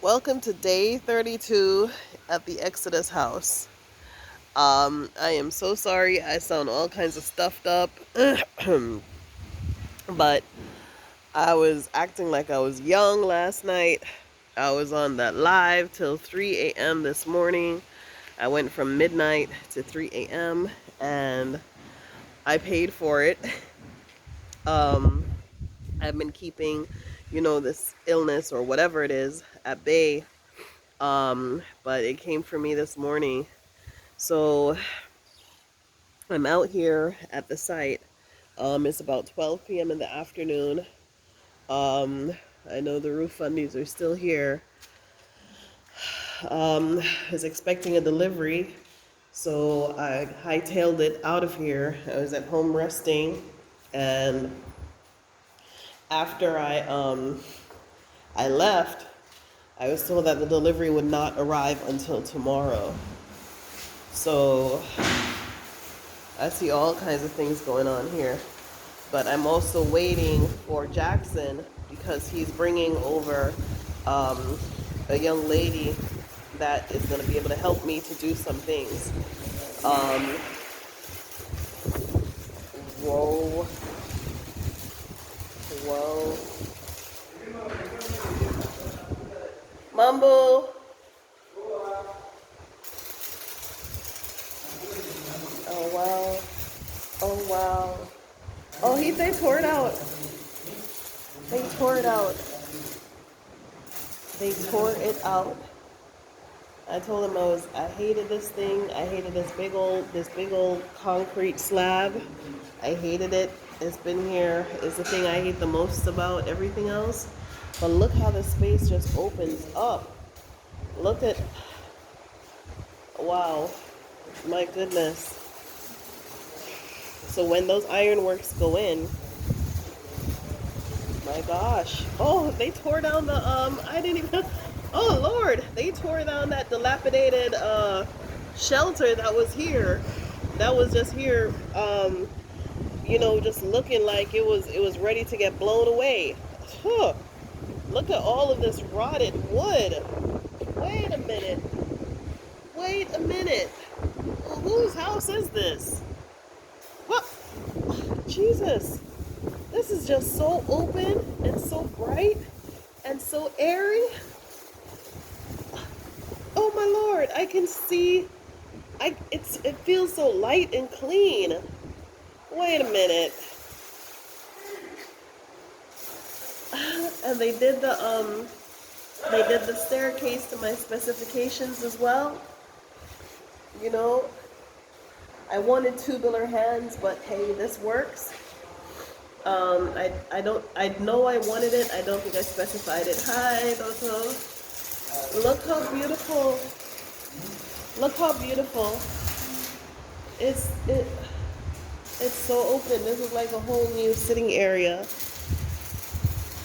Welcome to day 32 at the Exodus house. I am so sorry I sound all kinds of stuffed up, but I was acting like I was young last night. I was on that live till 3 a.m. this morning. I went from midnight to 3 a.m. and I paid for it. Um, I've been keeping, this illness or whatever it is at bay. But it came for me this morning. So I'm out here at the site. It's about 12 p.m. in the afternoon. Um, I know the roof fundies are still here. I was expecting a delivery, so I hightailed it out of here. I was at home resting, and after I left, I was told that the delivery would not arrive until tomorrow. So I see all kinds of things going on here. But I'm also waiting for Jackson because he's bringing over um, a young lady that is going to be able to help me to do some things. Um, whoa, whoa. Mumble. Oh, wow. Oh, wow. Oh, they tore it out. They tore it out. They tore it out. I told him I hated this thing. I hated this big old concrete slab. I hated it. It's been here. It's the thing I hate the most about everything else. But look how the space just opens up. Look at, wow, my goodness. So when those ironworks go in, my gosh. Oh, they tore down I didn't even, oh Lord, they tore down that dilapidated shelter that was here. That was just here, just looking like it was ready to get blown away. Huh. Look at all of this rotted wood. Wait a minute. Wait a minute. Whose house is this? What? Jesus. This is just so open and so bright and so airy. Oh my Lord, I can see. It feels so light and clean. Wait a minute. And they did the staircase to my specifications as well. You know, I wanted tubular hands, but hey, this works. I know I wanted it. I don't think I specified it. Hi, Doto. Look how beautiful. Look how beautiful. It's it. It's so open. This is like a whole new sitting area.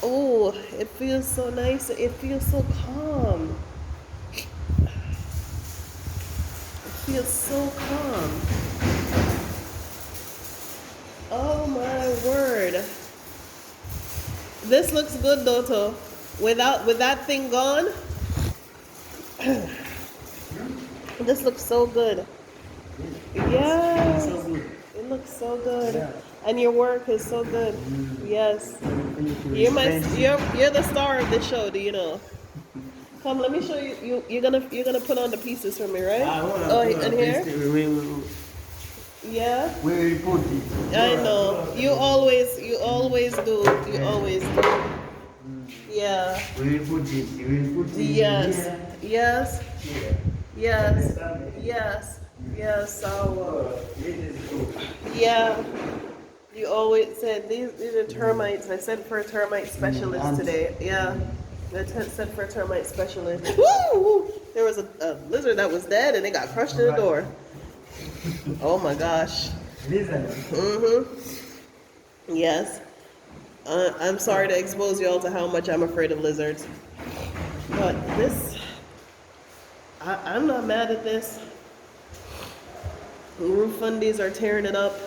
Oh, it feels so nice. It feels so calm. It feels so calm. Oh my word. This looks good, Doto. With that thing gone, this looks so good. Yes. It looks so good. And your work is so good. Yes. You're the star of the show, do you know? Come, let me show you. You're gonna put on the pieces for me, right? Oh, and here? Yeah. We will put it. I know. You always do. You always do. Yeah. We will put it. We will put it. Yes. Here. Yes. Here. Yes. Yes. Yes. So. Yeah. You always said these are termites. I sent for a termite specialist today. Yeah. I sent for a termite specialist. Woo! There was a lizard that was dead and it got crushed in the door. Oh my gosh. Listen. Yes. I'm sorry to expose y'all to how much I'm afraid of lizards. But this, I'm not mad at this. Roof fundies are tearing it up,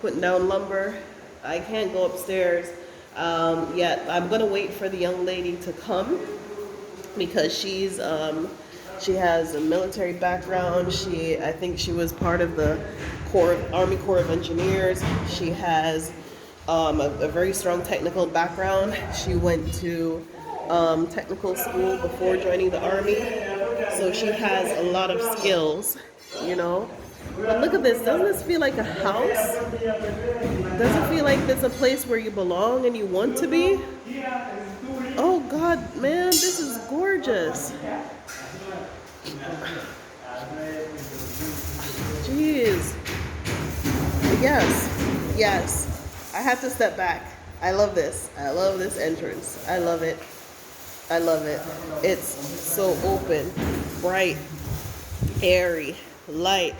putting down lumber. I can't go upstairs yet. I'm gonna wait for the young lady to come because she has a military background. I think she was part of the Army Corps of Engineers. She has a very strong technical background. She went to technical school before joining the army, so she has a lot of skills, you know. But look at this. Doesn't this feel like a house? Does it feel like there's a place where you belong and you want to be? Oh God, man, this is gorgeous. Jeez. Yes. Yes. I have to step back. I love this. I love this entrance. I love it. I love it. It's so open, bright, airy, light.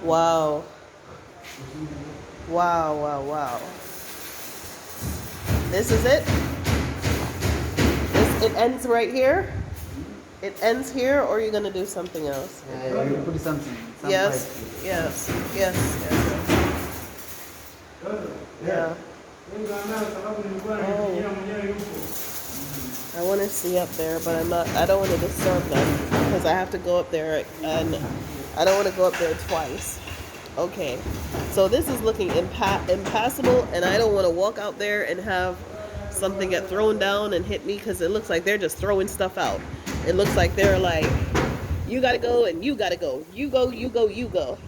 Wow. Wow, wow, wow. This is it. It ends right here. It ends here, or are you gonna do something else? You put something. Some Yes, light. yes, yes, yes. Yeah. I want to see up there, but I'm not. I don't want to disturb them because I have to go up there, and I don't want to go up there twice. Okay, so this is looking impassable, and I don't want to walk out there and have something get thrown down and hit me because it looks like they're just throwing stuff out. It looks like they're like, you gotta go and you gotta go. You go, you go, you go.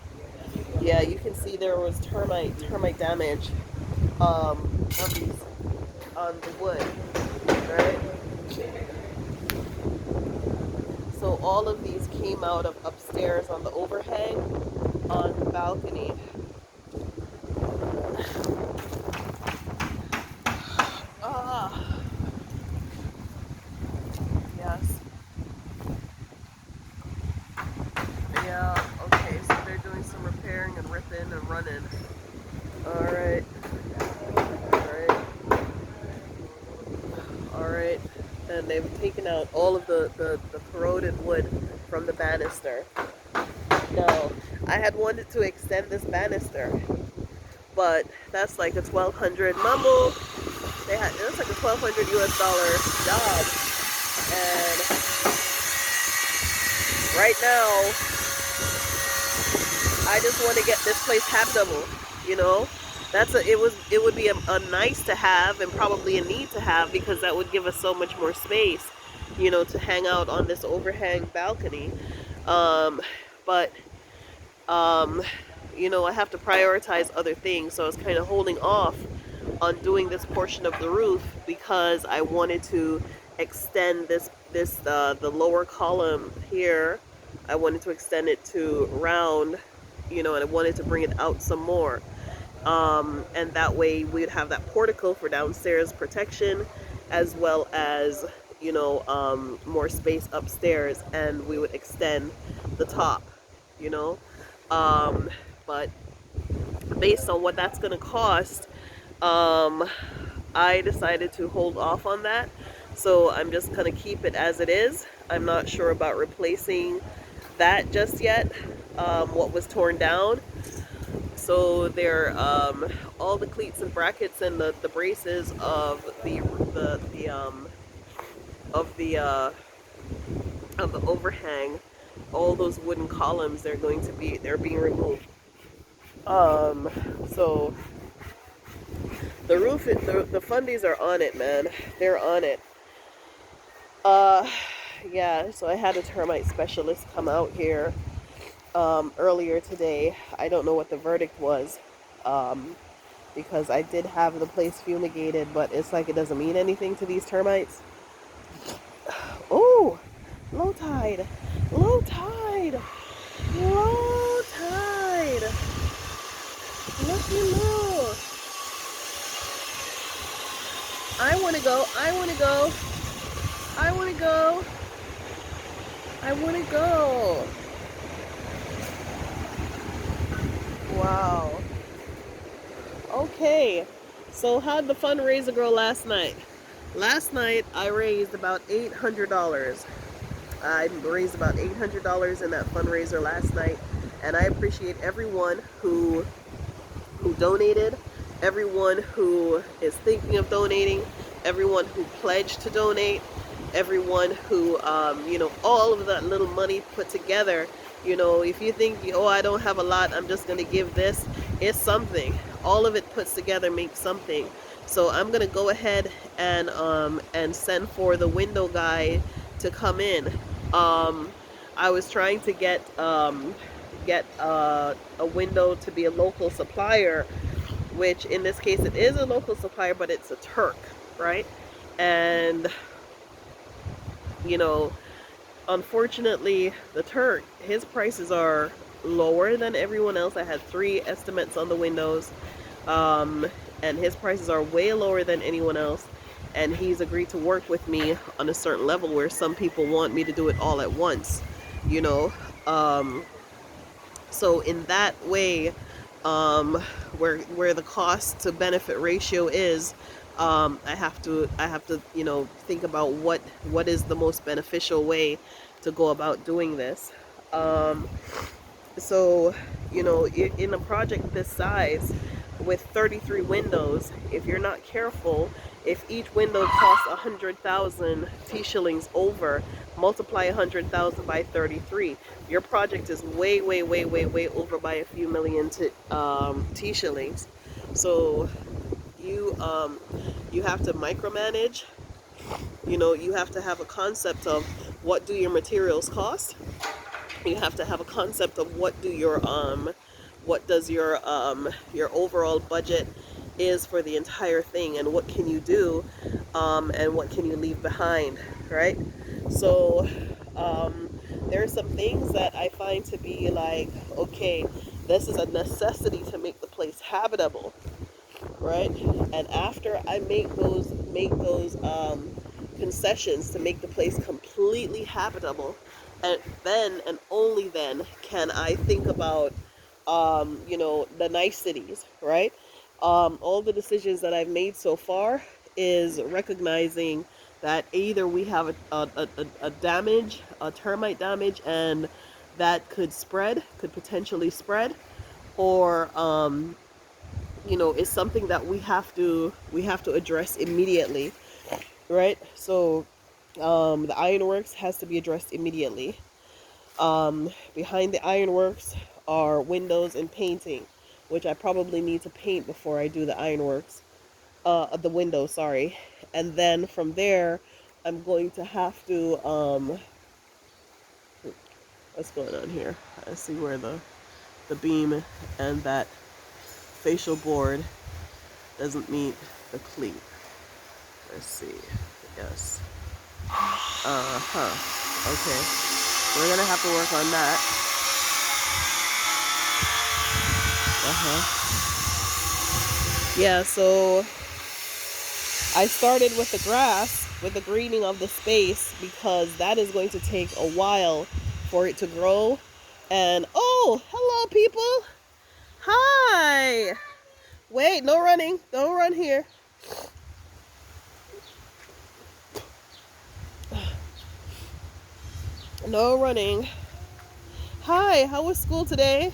Yeah, you can see there was termite damage on these on the wood, right? So all of these came out of upstairs on the overhang on the balcony. Ah, yes. Yeah, okay, so they're doing some repairing and ripping and running. Alright. Alright. Alright. And they've taken out all of the corroded wood from the banister. Now, I had wanted to extend this banister, but that's like a 1,200 mumble. It was like a $1,200 US job. And right now, I just want to get this place habitable, you know. It would be a nice to have and probably a need to have because that would give us so much more space, you know, to hang out on this overhang balcony. But you know, I have to prioritize other things, so I was kind of holding off on doing this portion of the roof because I wanted to extend the lower column here. I wanted to extend it to round, you know, and I wanted to bring it out some more. And that way we'd have that portico for downstairs protection, as well as, you know, more space upstairs, and we would extend the top, you know. But based on what that's going to cost, I decided to hold off on that. So I'm just going to keep it as it is. I'm not sure about replacing that just yet, what was torn down. So they're all the cleats and brackets and the braces of the overhang, all those wooden columns, they're being removed. So the roof, the fundies are on it, man. They're on it. Yeah. So I had a termite specialist come out here earlier today. I don't know what the verdict was, because I did have the place fumigated, but it's like it doesn't mean anything to these termites. Oh, low tide, low tide, low tide. Looky low. I want to go. I want to go. I want to go. I want to go. Wow. Okay. So how'd the fundraiser go last night? Last night I raised about $800. I raised about $800 in that fundraiser last night, and I appreciate everyone who donated everyone who is thinking of donating, everyone who pledged to donate, everyone who, all of that little money put together. If you think, oh, I don't have a lot, I'm just going to give this, it's something. All of it puts together makes something. So I'm going to go ahead and send for the window guy to come in. I was trying to get a window to be a local supplier, which in this case it is a local supplier, but it's a Turk, right? And you know, unfortunately, the Turk, his prices are lower than everyone else. I had 3 estimates on the windows, and his prices are way lower than anyone else. And he's agreed to work with me on a certain level where some people want me to do it all at once, you know. Um, so in that way, where the cost to benefit ratio is, I have to think about what is the most beneficial way to go about doing this. Um, so, in a project this size with 33 windows, if you're not careful, if each window costs 100,000 T shillings over, multiply 100,000 by 33, your project is way, way, way, way, way over by a few million T shillings. So you have to micromanage. You have to have a concept of what do your materials cost. You have to have a concept of what does your overall budget is for the entire thing, and what can you do, and what can you leave behind, right? So there are some things that I find to be like, okay, this is a necessity to make the place habitable, right? And after I make those concessions to make the place completely habitable, and then and only then can I think about the niceties, right? All the decisions that I've made so far is recognizing that either we have a damage, a termite damage, and that could potentially spread, or is something that we have to address immediately, right? So the ironworks has to be addressed immediately. Behind the ironworks are windows and painting, which I probably need to paint before I do the ironworks, the windows, sorry. And then from there, I'm going to have to what's going on here? I see where the beam and that facial board doesn't meet the cleat. Let's see. Yes. Uh-huh. Okay. So we're gonna have to work on that. Uh-huh. Yeah, so I started with the grass, with the greening of the space, because that is going to take a while for it to grow. And oh, hello people. Hi. Wait, no running. Don't run here. No running. Hi, how was school today?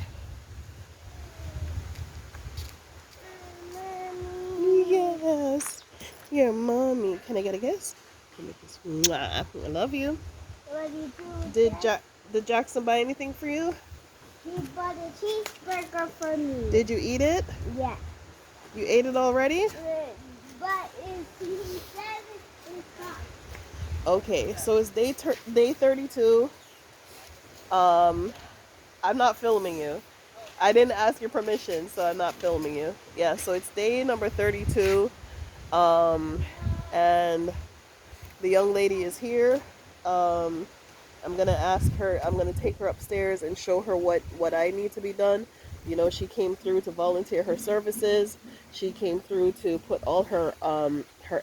Yes. Your mommy. Can I get a kiss? Can I kiss? Mwah. I love you. What do you do? Did Jackson buy anything for you? He bought a cheeseburger for me. Did you eat it? Yeah. You ate it already? But he said it's not. Okay, so it's day 32. I'm not filming you. I didn't ask your permission, so I'm not filming you. Yeah, so it's day number 32. And the young lady is here. I'm gonna take her upstairs and show her what I need to be done. She came through to volunteer her services. She came through to put all her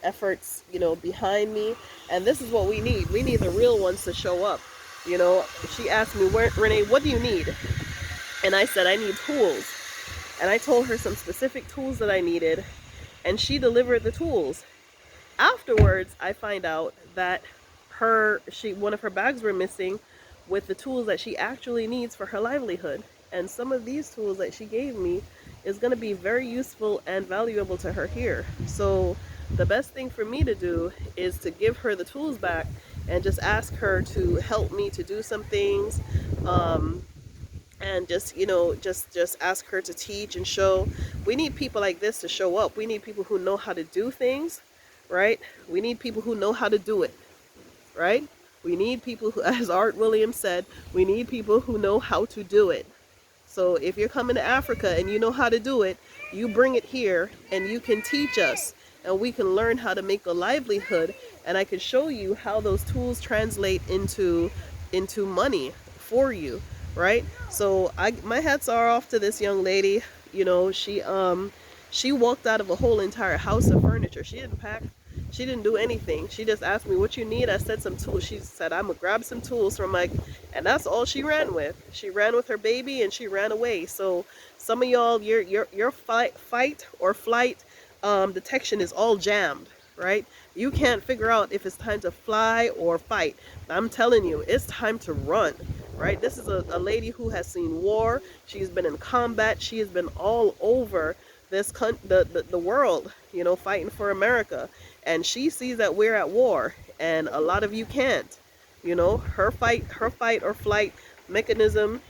efforts, behind me. And this is what we need. We need the real ones to show up. She asked me, Renee, what do you need? And I said, I need tools. And I told her some specific tools that I needed, and she delivered the tools. Afterwards, I find out that one of her bags were missing with the tools that she actually needs for her livelihood. And some of these tools that she gave me is going to be very useful and valuable to her here. So the best thing for me to do is to give her the tools back and just ask her to help me to do some things. And just, just ask her to teach and show. We need people like this to show up. We need people who know how to do things, right? We need people who know how to do it, right? We need people who, as Art Williams said, we need people who know how to do it. So if you're coming to Africa and you know how to do it, you bring it here and you can teach us, and we can learn how to make a livelihood, and I can show you how those tools translate into money for you, right? So my hats are off to this young lady. She walked out of a whole entire house of furniture. She didn't pack. She didn't do anything. She just asked me, what you need? I said some tools. She said, I'm gonna grab some tools from my, and that's all she ran with. She ran with her baby and she ran away. So some of y'all, your fight or flight detection is all jammed, right? You can't figure out if it's time to fly or fight. I'm telling you, it's time to run, right? This is a lady who has seen war. She's been in combat. She has been all over the world, fighting for America. And she sees that we're at war, and a lot of you can't. Her fight or flight mechanism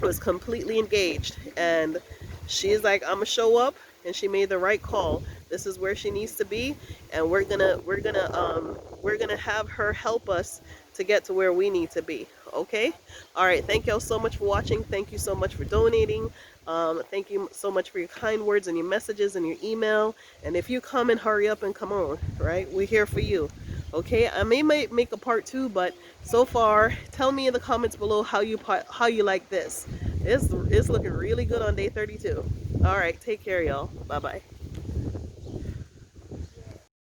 was completely engaged, and she's like, I'm gonna show up, and she made the right call. This is where she needs to be, and we're gonna have her help us to get to where we need to be. Okay. All right, thank y'all so much for watching. Thank you so much for donating. Thank you so much for your kind words and your messages and your email. And if you come, and hurry up and come on, right? We're here for you. Okay, I may make a part 2, but so far, tell me in the comments below how you like this. It's looking really good on day 32. All right, take care, y'all. Bye bye.